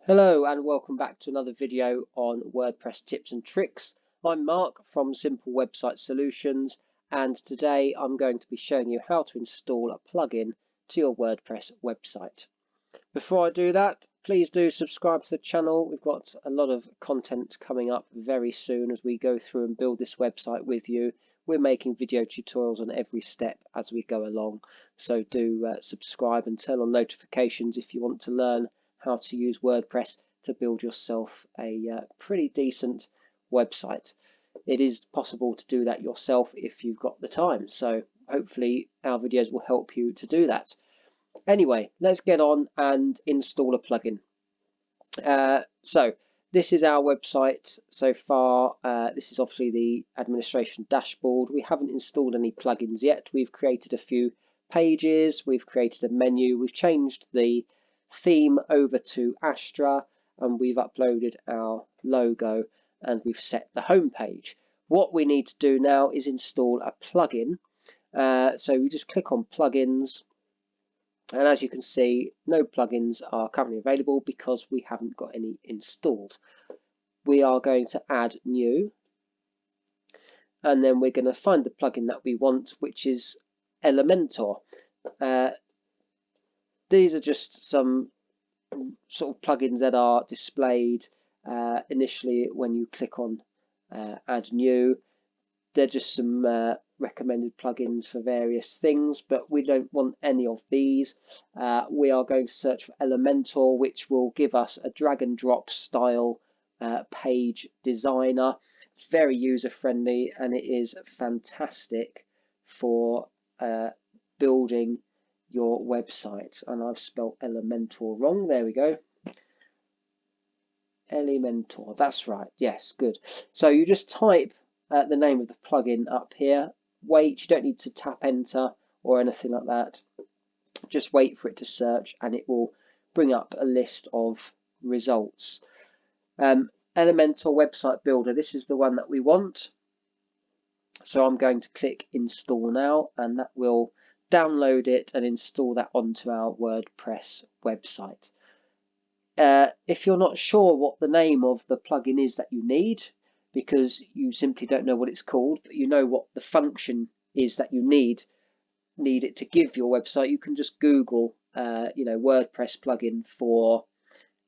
Hello and welcome back to another video on WordPress tips and tricks. I'm Mark from Simple Website Solutions, and today I'm going to be showing you how to install a plugin to your WordPress website. Before I do that, please do subscribe to the channel. We've got a lot of content coming up very soon as we go through and build this website with you. We're making video tutorials on every step as we go along, so do subscribe and turn on notifications if you want to learn how to use WordPress to build yourself a pretty decent website. It is possible to do that yourself if you've got the time, so hopefully our videos will help you to do that. Anyway, let's get on and install a plugin. So this is our website so far. This is obviously the administration dashboard. We haven't installed any plugins yet. We've created a few pages, we've created a menu, we've changed the theme over to Astra, and we've uploaded our logo and we've set the home page. What we need to do now is install a plugin. So we just click on plugins, and as you can see, no plugins are currently available because we haven't got any installed. We are going to add new, and then we're going to find the plugin that we want, which is Elementor. These are just some sort of plugins that are displayed initially when you click on add new. They're just some recommended plugins for various things, but we don't want any of these. We are going to search for Elementor, which will give us a drag and drop style page designer. It's very user friendly and it is fantastic for building your website. And I've spelled Elementor wrong. There we go. Elementor, that's right. Yes, good. So you just type the name of the plugin up here. Wait, you don't need to tap enter or anything like that. Just wait for it to search and it will bring up a list of results. Elementor Website Builder, this is the one that we want. So I'm going to click install now, and that will download it and install that onto our WordPress website. If you're not sure what the name of the plugin is that you need, because you simply don't know what it's called, but you know what the function is that you need it to give your website, you can just Google, WordPress plugin for,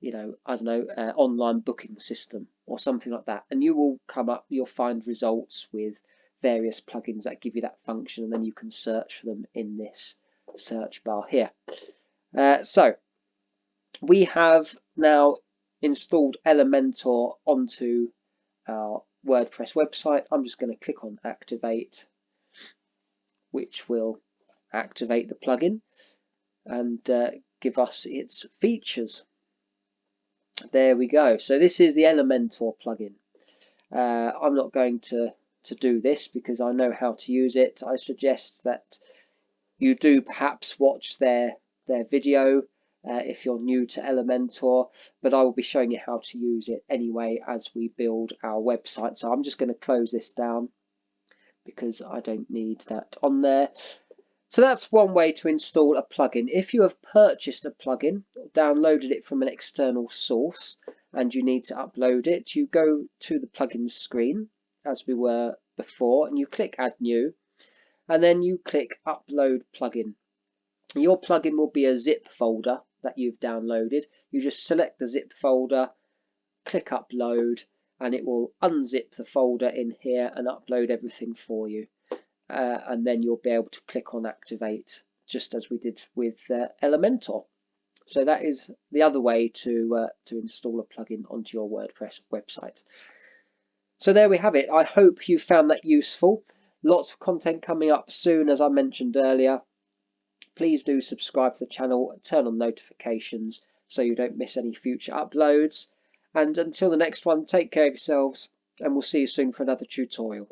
I don't know, online booking system or something like that, and you will come up. You'll find results with various plugins that give you that function, and then you can search for them in this search bar here. So we have now installed Elementor onto our WordPress website. I'm just going to click on activate, which will activate the plugin and give us its features. There we go. So this is the Elementor plugin. I'm not going to do this because I know how to use it. I suggest that you do perhaps watch their video if you're new to Elementor, but I will be showing you how to use it anyway as we build our website. So I'm just going to close this down because I don't need that on there. So that's one way to install a plugin. If you have purchased a plugin, downloaded it from an external source, and you need to upload it, you go to the plugins screen as we were before, and you click add new, and then you click upload plugin. Your plugin will be a zip folder that you've downloaded. You just select the zip folder, click upload, and it will unzip the folder in here and upload everything for you. And then you'll be able to click on activate, just as we did with Elementor. So that is the other way to install a plugin onto your WordPress website. So there we have it. I hope you found that useful. Lots of content coming up soon, as I mentioned earlier. Please do subscribe to the channel and turn on notifications so you don't miss any future uploads. And until the next one, take care of yourselves, and we'll see you soon for another tutorial.